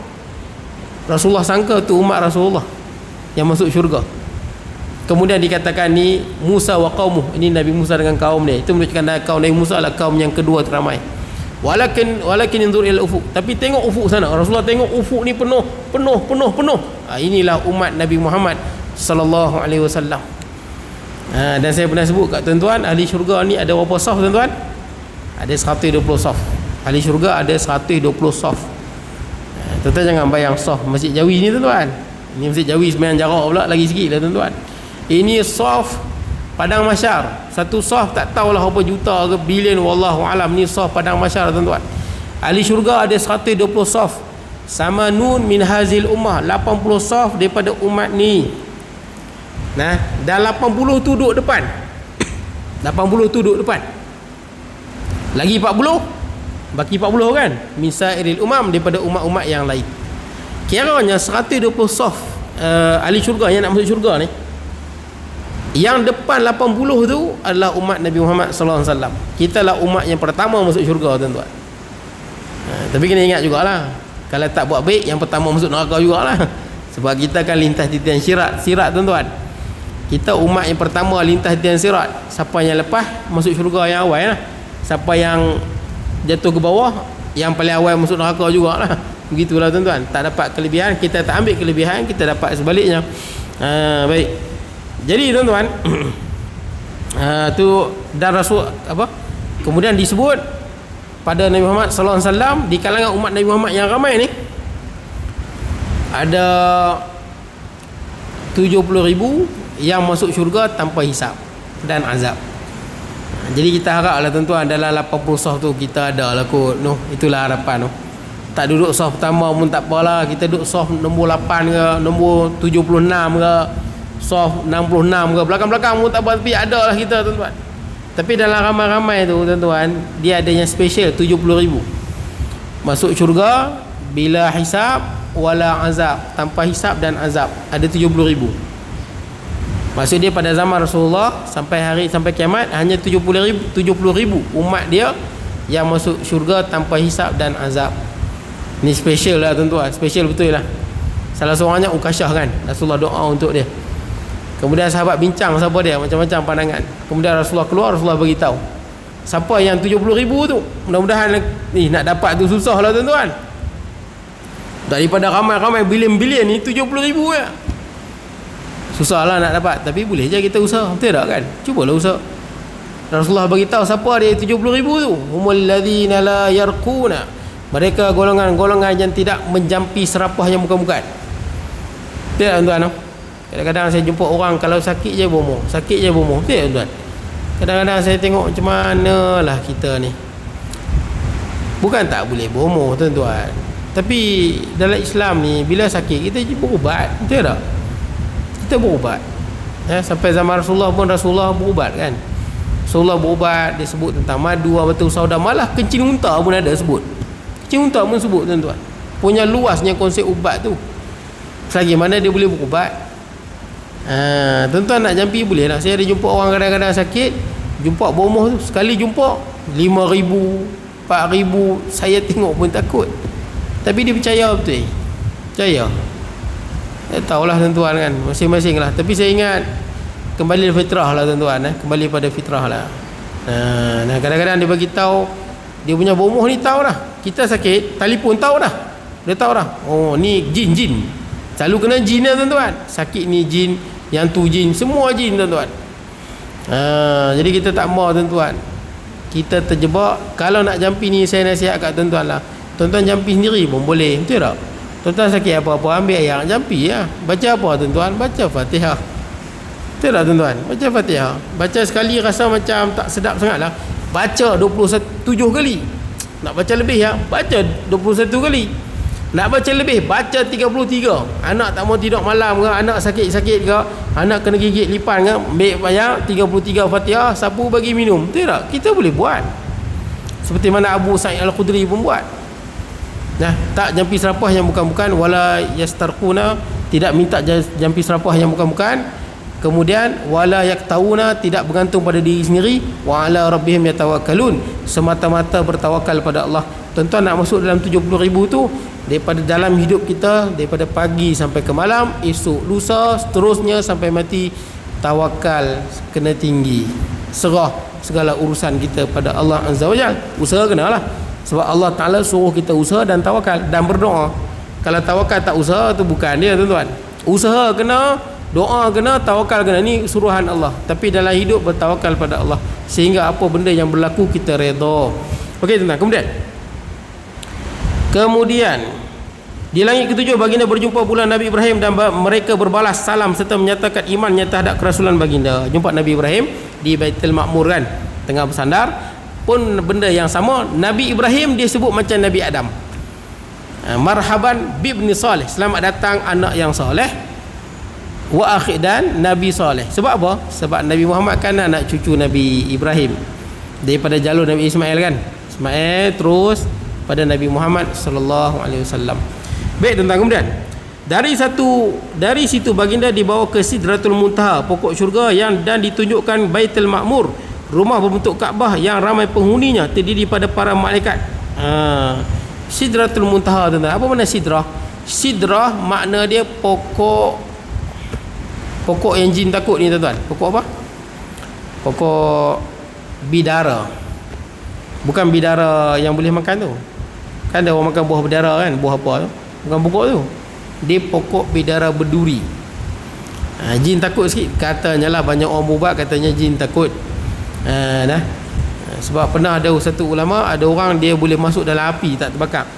Speaker 1: Rasulullah sangka tu umat Rasulullah yang masuk syurga. Kemudian dikatakan ni Musa wa qaumuh, ini Nabi Musa dengan kaum dia. Itu menunjukkan kaum Nabi Musa adalah kaum yang kedua teramai. Walakin inzur ila ufuk, tapi tengok ufuk sana. Rasulullah tengok ufuk ni penuh. Inilah umat Nabi Muhammad sallallahu alaihi wasallam. Dan saya pernah sebut kat tuan-tuan, ahli syurga ni ada berapa saf tuan-tuan? Ada 120 saf. Ahli syurga ada 120 saf. Tuan-tuan jangan bayang saf Masjid Jawi ni tuan-tuan. Ini Masjid Jawi sembahyang jarak pula lagi sikit lah tuan-tuan. Ini saf padang mahsyar. Satu saf tak tahulah berapa juta ke bilion, wallahu alam. Ni saf padang mahsyar tuan-tuan. Ahli syurga ada 120 saf. Sama nun min hazil ummah, 80 saf daripada umat ni. Dan 80 tu duduk depan. 80 tu duduk depan. Lagi 40, baki 40 kan, min sairil umam, daripada umat-umat yang lain. Kiranya 120 saf ahli syurga yang nak masuk syurga ni, yang depan 80 tu adalah umat Nabi Muhammad sallallahu alaihi wasallam. Kita lah umat yang pertama masuk syurga tuan-tuan. Tapi kena ingat jugalah, kalau tak buat baik, yang pertama masuk neraka jugalah. Sebab kita kan lintas titian sirat tuan-tuan. Kita umat yang pertama lintas titian sirat. Siapa yang lepas masuk syurga yang awal lah. Siapa yang jatuh ke bawah, yang paling awal masuk neraka jugalah. Begitulah tuan-tuan. Tak dapat kelebihan, kita tak ambil kelebihan, kita dapat sebaliknya. Baik. Jadi tuan-tuan, tu dan Rasul apa? Kemudian disebut pada Nabi Muhammad sallallahu alaihi wasallam, di kalangan umat Nabi Muhammad yang ramai ni ada 70,000 yang masuk syurga tanpa hisap dan azab. Jadi kita haraplah tuan-tuan dalam 80 saf tu kita ada lah kot. Itulah harapan tu. Tak duduk saf pertama pun tak apalah, kita duduk saf nombor 8 ke, nombor 76 ke, saf 66 ke, belakang-belakang pun tak apa, tapi ada lah kita tuan-tuan. Tapi dalam ramai-ramai tu tuan-tuan, dia ada yang special, 70,000 masuk syurga bila hisab wala azab, tanpa hisab dan azab, ada 70,000. Maksud dia pada zaman Rasulullah sampai kiamat hanya 70,000 umat dia yang masuk syurga tanpa hisab dan azab. Ni special lah tuan-tuan, special betul lah. Salah seorangnya Ukasyah kan, Rasulullah doa untuk dia. Kemudian sahabat bincang siapa dia, macam-macam pandangan. Kemudian Rasulullah keluar, Rasulullah beritahu siapa yang 70,000 tu. Mudah-mudahan ni nak dapat tu susah lah tuan-tuan. Daripada ramai-ramai bilion-bilion ni 70,000 je. Susah lah nak dapat, tapi boleh je kita usaha, betul tak kan? Cubalah usaha. Rasulullah beritahu siapa dia 70,000 tu. Humul ladzina la yarquna, mereka golongan-golongan yang tidak menjampi serapah yang bukan-bukan. Betul tak tuan-tuan? Kadang-kadang saya jumpa orang kalau sakit je bomoh. Betul tak tuan? Kadang-kadang saya tengok macam mana lah kita ni. Bukan tak boleh bomoh tuan-tuan, tapi dalam Islam ni bila sakit kita berubat, betul tak? Kita berubat. Sampai zaman Rasulullah pun Rasulullah berubat kan. Rasulullah berubat, dia sebut tentang madu, betul sauda, malah kencing unta pun ada sebut. Kencing unta pun sebut tuan-tuan. Punya luasnya konsep ubat tu. Selagi mana dia boleh berubat. Tuan-tuan nak jampi boleh tak? Saya ada jumpa orang kadang-kadang sakit, jumpa bomoh tu, sekali jumpa 5,000, 4,000, saya tengok pun takut. Tapi dia percaya betul. Percaya. Tak tahulah tuan-tuan kan, masing-masing lah. Tapi saya ingat kembali fitrah lah tuan-tuan, kembali pada fitrah lah. Nah, kadang-kadang dia bagi tahu dia punya bomoh ni, tahu dah. Kita sakit, telefon tahu dah. Dia tahu dah. Oh, ni jin. Selalu kena jin lah tuan-tuan. Sakit ni jin, yang tu jin, semua jin tuan-tuan. Jadi kita tak mau tuan-tuan. Kita terjebak. Kalau nak jampi ni, saya nasihat kat tuan-tuan lah. Tuan-tuan jampi sendiri pun boleh, betul tak? Tuan-tuan sakit apa-apa, ambil air, jampi lah. Baca apa tuan-tuan? Baca Fatihah. Betul tak tuan-tuan? Baca Fatihah. Baca sekali rasa macam tak sedap sangat lah, baca 27 kali. Nak baca lebih ya, baca 21 kali. Nak baca lebih, baca 33. Anak tak mau tidur malam ke, anak sakit-sakit ke, anak kena gigit lipan ke, ambil banyak 33 Fatihah, sapu bagi minum. Betul tak? Kita boleh buat seperti mana Abu Sa'id Al-Khudri pun buat. Nah, tak jampi serapah yang bukan-bukan. Wala yastarquna, tidak minta jampi serapah yang bukan-bukan. Kemudian wala yaktauna, tidak bergantung pada diri sendiri. Wa ala rabbihim yatawakkalun, semata-mata bertawakal pada Allah. Tuan-tuan nak masuk dalam 70,000 tu, daripada dalam hidup kita, daripada pagi sampai ke malam, esok, lusa, seterusnya sampai mati, tawakal kena tinggi. Serah segala urusan kita pada Allah Azza wa Jalla. Usaha kenalah, sebab Allah Ta'ala suruh kita usaha dan tawakal dan berdoa. Kalau tawakal tak usaha, tu bukan dia tuan-tuan. Usaha kena, doa kena, tawakal kena. Ni suruhan Allah. Tapi dalam hidup bertawakal pada Allah, sehingga apa benda yang berlaku kita redha. Okey tuan-tuan. Kemudian di langit ketujuh baginda berjumpa pula Nabi Ibrahim, dan mereka berbalas salam serta menyatakan imannya terhadap kerasulan baginda. Jumpa Nabi Ibrahim di Baitul Ma'mur kan, tengah bersandar. Pun benda yang sama, Nabi Ibrahim dia sebut macam Nabi Adam. Marhaban bibni salih, selamat datang anak yang soleh. Wa akhir, dan Nabi soleh. Sebab apa? Sebab Nabi Muhammad kan anak cucu Nabi Ibrahim, daripada jalur Nabi Ismail kan. Ismail terus pada Nabi Muhammad sallallahu alaihi wasallam. Baik tuan-tuan, kemudian dari situ baginda dibawa ke Sidratul Muntaha, pokok syurga, yang dan ditunjukkan Baitul Ma'mur, rumah berbentuk Kaabah yang ramai penghuninya, terdiri pada para malaikat. Sidratul Muntaha tuan-tuan. Apa makna sidrah? Sidrah makna dia pokok yang jin takut ni tuan-tuan. Pokok apa? Pokok bidara. Bukan bidara yang boleh makan tu. Kan ada orang makan buah bidara kan, buah apa tu? Bukan pokok tu. Dia pokok bidara berduri. Jin takut sikit. Katanya lah, banyak orang buat katanya jin takut. Sebab pernah ada satu ulama, ada orang dia boleh masuk dalam api tak terbakar.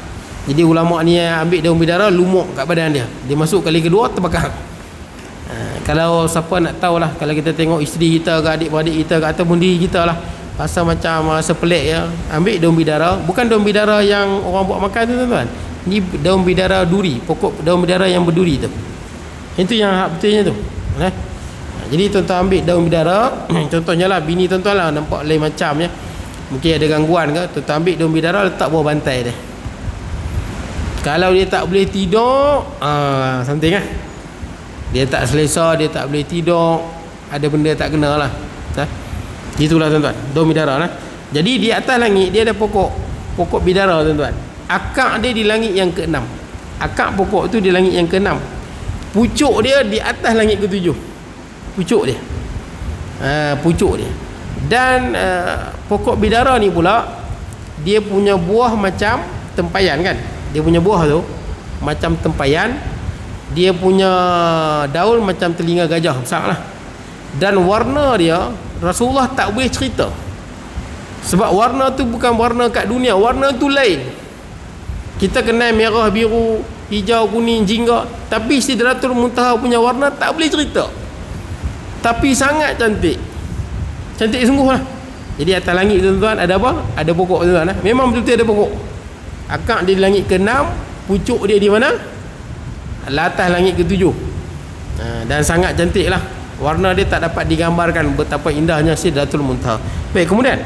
Speaker 1: Jadi ulama ni ambil daun bidara, lumuk kat badan dia. Dia masuk kali kedua terbakar. Kalau siapa nak tahulah, kalau kita tengok isteri kita ke adik-beradik kita ke ataupun diri kita lah, rasa macam rasa pelik ya, ambil daun bidara. Bukan daun bidara yang orang buat makan tu tuan-tuan. Ni daun bidara duri, pokok daun bidara yang berduri tu. Itu yang hak betulnya tu. Jadi tuan-tuan ambil daun bidara. Contohnya lah, bini tuan-tuan lah nampak lain macam ya, mungkin ada gangguan ke, tuan-tuan ambil daun bidara, letak bawah bantai dia. Kalau dia tak boleh tidur, something lah, dia tak selesa, dia tak boleh tidur, ada benda tak kena lah. Itulah tuan-tuan, daun bidara lah. Jadi di atas langit dia ada pokok bidara tuan-tuan. Akak dia di langit yang ke-6. Akak pokok tu di langit yang ke-6. Pucuk dia di atas langit ke-7. Pucuk dia. Pucuk dia. Dan pokok bidara ni pula, dia punya buah macam tempayan kan. Dia punya buah tu macam tempayan. Dia punya daun macam telinga gajah besar lah. Dan warna dia, Rasulullah tak boleh cerita. Sebab warna tu bukan warna kat dunia, warna tu lain. Kita kenal merah, biru, hijau, kuning, jingga. Tapi Sidratul Muntaha punya warna tak boleh cerita. Tapi sangat cantik. Cantik sungguh lah. Jadi atas langit tuan-tuan ada apa? Ada pokok tuan-tuan. Memang betul-betul ada pokok. Akak dia di langit ke-6. Pucuk dia di mana? Atas langit ke-7. Dan sangat cantik lah. Warna dia tak dapat digambarkan betapa indahnya Sidratul Muntaha. Baik, kemudian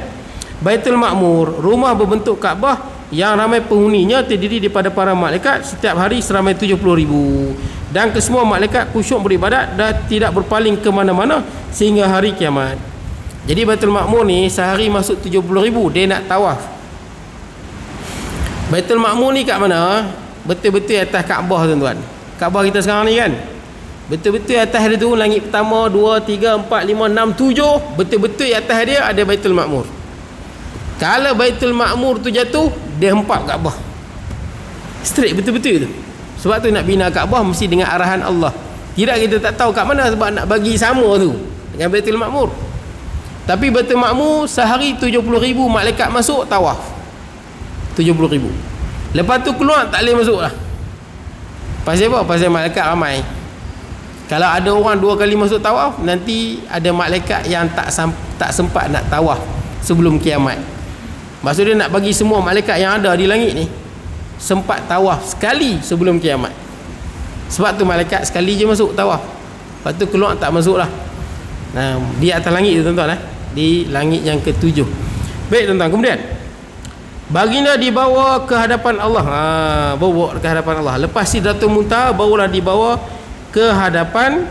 Speaker 1: Baitul Ma'mur, rumah berbentuk Kaabah yang ramai penghuninya, terdiri daripada para malaikat, setiap hari seramai 70,000. dan kesemua malaikat khusyuk beribadat dan tidak berpaling ke mana-mana sehingga hari kiamat. Jadi Baitul Ma'mur ni sehari masuk 70,000 dia nak tawaf. Baitul Ma'mur ni kat mana? Betul-betul atas Kaabah tuan-tuan. Kaabah kita sekarang ni kan, betul-betul atas dia tu, langit pertama, 2, 3, 4, 5, 6, 7, betul-betul atas dia ada Baitul Ma'mur. Kalau Baitul Ma'mur tu jatuh, dia hempap Kaabah. Straight betul-betul tu. Sebab tu nak bina Kaabah mesti dengan arahan Allah. Tidak kita tak tahu kat mana sebab nak bagi sama tu dengan Baitul Ma'mur. Tapi Baitul Ma'mur sehari 70,000 malaikat masuk tawaf. 70,000. Lepas tu keluar tak boleh masuk lah. Pasal apa? Pasal malaikat ramai. Kalau ada orang 2 kali masuk tawaf, nanti ada malaikat yang tak sempat nak tawaf sebelum kiamat. Maksud dia nak bagi semua malaikat yang ada di langit ni sempat tawaf sekali sebelum kiamat. Sebab tu malaikat sekali je masuk tawaf, lepas tu keluar tak masuk lah. Nah, di atas langit tu tuan-tuan, di langit yang ke-7. Baik tuan-tuan, kemudian baginda dibawa ke hadapan Allah. Bawa ke hadapan Allah. Lepas Sidratul Muntaha barulah dibawa ke hadapan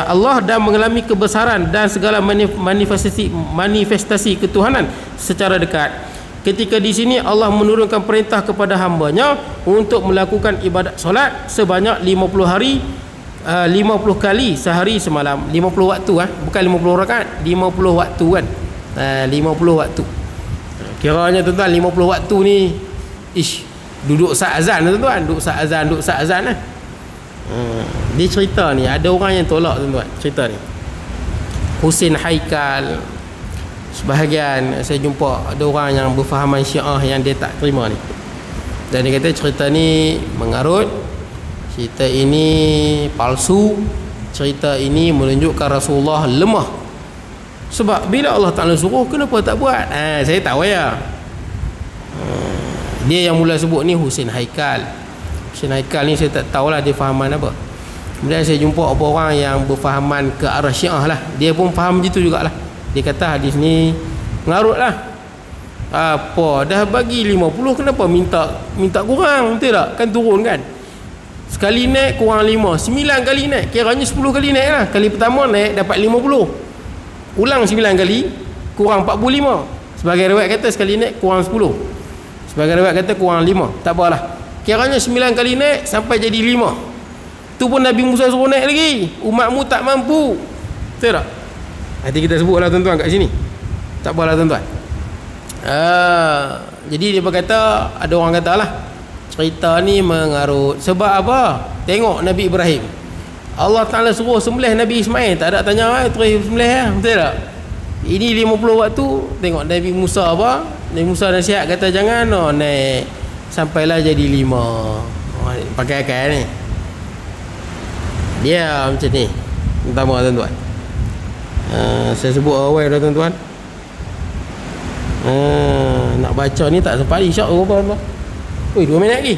Speaker 1: Allah dan mengalami kebesaran dan segala manifestasi ketuhanan secara dekat. Ketika di sini Allah menurunkan perintah kepada hambanya untuk melakukan ibadat solat sebanyak 50 hari 50 kali sehari semalam. 50 waktu bukan 50 rakaat, 50 waktu kan. 50 waktu. Kiranya tuan-tuan 50 waktu ni duduk saat azan tuan-tuan, duduk saat azan lah. Dia cerita ni ada orang yang tolak tuan-tuan cerita ni. Husin Haikal, sebahagian saya jumpa ada orang yang berfahaman Syiah yang dia tak terima ni. Dan dia kata cerita ni mengarut, cerita ini palsu, cerita ini menunjukkan Rasulullah lemah. Sebab bila Allah Ta'ala suruh, kenapa tak buat? Saya tak payah. Dia yang mula sebut ni Husin Haikal. Husin Haikal ni saya tak tahulah dia fahaman apa. Kemudian saya jumpa beberapa orang yang berfahaman ke arah Syiah lah, dia pun faham gitu jugalah. Dia kata hadis ni mengarut lah. Apa dah bagi 50, kenapa minta kurang? Betul tak? Kan turun kan. Sekali naik kurang 5, 9 kali naik, kiranya 10 kali naik lah. Kali pertama naik dapat 50, ulang 9 kali kurang 45. Sebagai riwayat kata sekali naik kurang 10, sebagai riwayat kata kurang 5. Tak apalah, kiranya 9 kali naik sampai jadi 5. Tu pun Nabi Musa suruh naik lagi, umatmu tak mampu. Betul tak? Nanti kita sebut lah tuan-tuan kat sini. Tak apalah tuan-tuan. Jadi dia berkata, ada orang kata lah cerita ni mengarut. Sebab apa? Tengok Nabi Ibrahim, Allah Ta'ala suruh sembelih Nabi Ismail, tak ada tanya terus sembelih lah. Betul tak? Ini 50 waktu. Tengok Nabi Musa apa? Nabi Musa nasihat kata jangan naik sampailah jadi 5. Pakai akal ni. Dia macam ni. Pertama tuan-tuan, saya sebut awal dah tuan-tuan. Nak baca ni tak sempat isyak tuan-tuan. 2 minit lagi.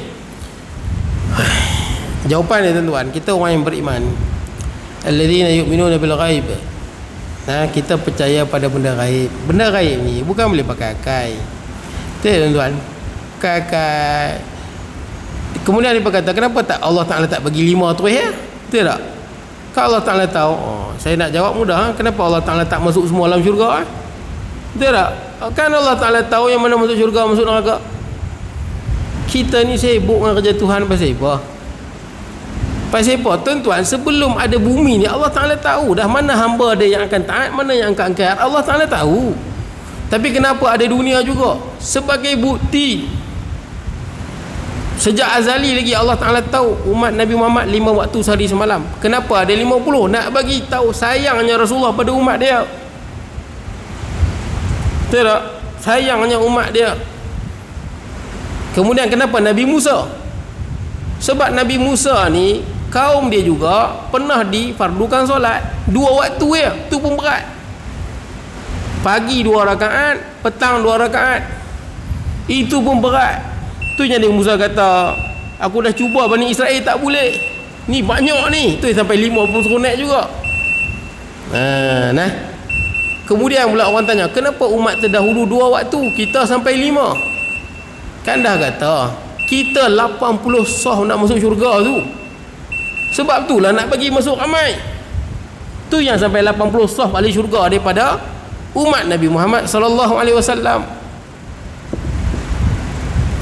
Speaker 1: Jawapan dia tuan-tuan, kita orang yang beriman, alladzina yu'minuna bil ghaib. Kita percaya pada benda gaib. Benda gaib ni bukan boleh pakai akal. Betul tuan-tuan? Pakai akal. Kemudian dia berkata, kenapa tak Allah Ta'ala tak bagi 5 terus ya? Betul tak? Kalau Allah Ta'ala tahu, saya nak jawab mudah, kenapa Allah Ta'ala tak masuk semua dalam syurga? Betul tak? Kan Allah Ta'ala tahu yang mana masuk syurga, masuk neraka. Kita ni sibuk dengan kerja Tuhan pasal apa? Pasal apa? Tuan-tuan, sebelum ada bumi ni Allah Ta'ala tahu dah mana hamba dia yang akan taat, mana yang akan angkat. Allah Ta'ala tahu. Tapi kenapa ada dunia juga? Sebagai bukti. Sejak azali lagi Allah Ta'ala tahu umat Nabi Muhammad 5 waktu sehari semalam. Kenapa ada 50? Nak bagi tahu sayangnya Rasulullah pada umat dia. Betul tak? Sayangnya umat dia. Kemudian kenapa Nabi Musa? Sebab Nabi Musa ni kaum dia juga pernah difardukan solat 2 waktu ya. Tu pun berat. Pagi 2 rakaat, petang 2 rakaat. Itu pun berat. Tu yang Nabi Musa kata, aku dah cuba Bani Israel tak boleh. Ni banyak ni. Tu sampai 5 pun suruh naik juga. Nah. Kemudian pula orang tanya, kenapa umat terdahulu 2 waktu, kita sampai 5? Kan dah kata kita 80 sah nak masuk syurga tu. Sebab itulah nak bagi masuk ramai. Tu yang sampai 80 saf ahli syurga daripada umat Nabi Muhammad sallallahu alaihi wasallam.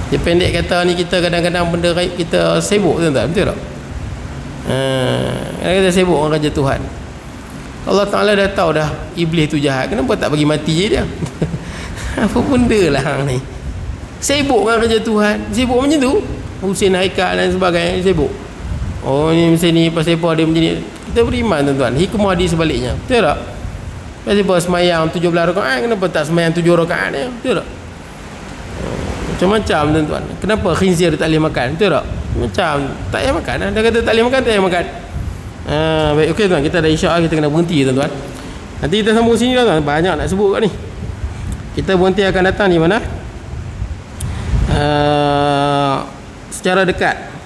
Speaker 1: Dia pendek kata ni, kita kadang-kadang benda raib kita sibuk, tuan-tuan, betul tak? Kita sibuk orang kerja Tuhan. Allah Ta'ala dah tahu dah iblis tu jahat, kenapa tak bagi mati je dia? Apa benda lah hang ni, sibuk dengan kerja Tuhan, sibuk macam tu. Husin Haikal dan sebagainya sibuk. Oh ni mesti ni pasal apa dia macam ni. Kita beriman, tuan-tuan, hikmah di sebaliknya, betul tak? Pasal apa semayang 17 rakaat, kenapa tak semayang 7 rakaat dia, betul tak? Macam-macam, tuan-tuan. Kenapa khinzir tak boleh makan, betul tak? Macam tak payah makan, dia kata tak boleh makan, tak payah makan. Baik, okey tuan, kita dah isyak, kita kena berhenti, tuan-tuan. Nanti kita sambung sini, tuan-tuan, banyak nak sebut kat ni. Kita berhenti akan datang di mana? Secara dekat.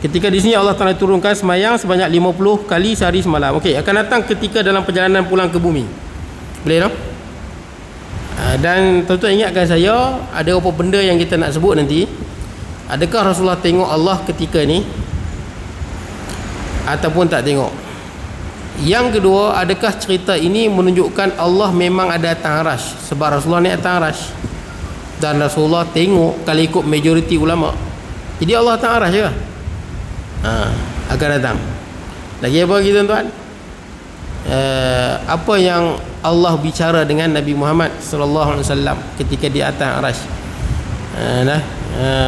Speaker 1: Ketika di sini Allah Ta'ala turunkan semayang sebanyak 50 kali sehari semalam. Okey, akan datang ketika dalam perjalanan pulang ke bumi. Boleh tak? Dan tuan-tuan ingatkan saya, ada apa benda yang kita nak sebut nanti. Adakah Rasulullah tengok Allah ketika ni ataupun tak tengok? Yang kedua, adakah cerita ini menunjukkan Allah memang ada atas arash? Sebab Rasulullah ni atas arash, dan Rasulullah tengok kalau ikut majoriti ulama. Jadi Allah atas arash je. Akan datang. Lagi apa lagi, tuan-tuan? Apa yang Allah bicara dengan Nabi Muhammad sallallahu alaihi wasallam ketika di atas arash.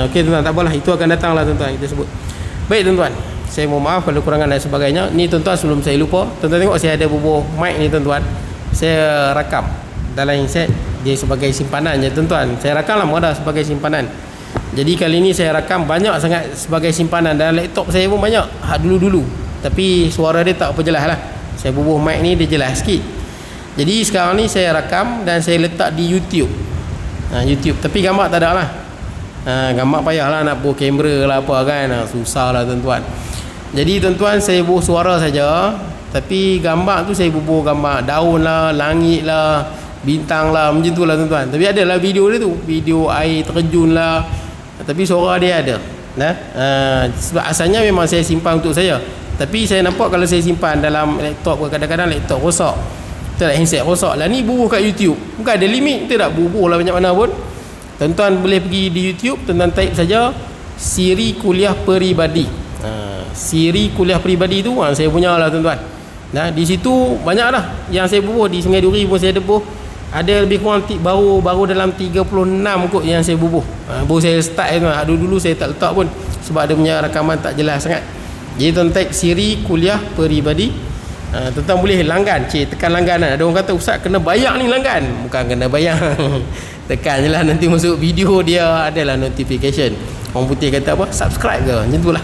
Speaker 1: Okey, tuan-tuan, tak apalah, itu akan datanglah, tuan-tuan, kita sebut. Baik, tuan-tuan, saya mohon maaf kalau kurangan dan sebagainya. Ni, tuan-tuan, sebelum saya lupa, tuan-tuan tengok saya ada bubuh mic ni, tuan-tuan. Saya rakam dalam handset, dia sebagai simpanan je, tuan-tuan. Saya rakam lama dah sebagai simpanan. Jadi kali ni saya rakam banyak sangat sebagai simpanan. Dalam laptop saya pun banyak dulu-dulu, tapi suara dia tak apa jelas lah. Saya bubuh mic ni, dia jelas sikit. Jadi sekarang ni saya rakam dan saya letak di YouTube. YouTube, tapi gambar tak ada lah. Gambar payah lah, nak bawa kamera lah apa kan, susah lah, tuan-tuan. Jadi, tuan-tuan, saya bubuh suara saja, tapi gambar tu saya bubuh gambar daun lah, langit lah, bintang lah, macam tu lah, tuan-tuan. Tapi ada lah video dia tu, video air terjun lah, tapi suara dia ada. Sebab asalnya memang saya simpan untuk saya, tapi saya nampak kalau saya simpan dalam laptop, kadang-kadang laptop rosak, betul tak, handset rosak lah. Ni bubuh kat YouTube, bukan ada limit, betul tak, bubuh lah banyak mana pun. Tuan-tuan boleh pergi di YouTube, tuan-tuan type saja Siri Kuliah Peribadi. Siri Kuliah Peribadi tu saya punya lah, tuan-tuan. Di situ banyak lah yang saya bubuh. Di Sungai Duri pun saya bubuh. Ada lebih kurang baru dalam 36 kot yang saya bubuh. Baru saya start, tuan. Dulu saya tak letak pun sebab dia punya rakaman tak jelas sangat. Jadi tuan type Siri Kuliah Peribadi. Tuan-tuan boleh langgan, tekan langganan. Ada orang kata, ustaz kena bayar ni langgan. Bukan kena bayar. Tekan je lah, nanti masuk video dia adalah notification. Orang putih kata apa? Subscribe ke? Macam tu lah.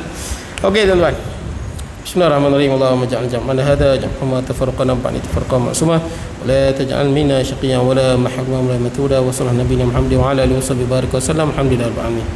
Speaker 1: Okey, tuan-tuan. Bismillahirrahmanirrahim. Allahumma ja'al jam'ana hadha jam'an tafarraqana ba'da tafarraqan ma'suma wa la taj'al minna shaqiyyan wa la mahruman wa la matuda wa sallallahu nabiyina Muhammad wa ala alihi wa sahbihi baraka wa sallam. Alhamdulillah rabbil alamin.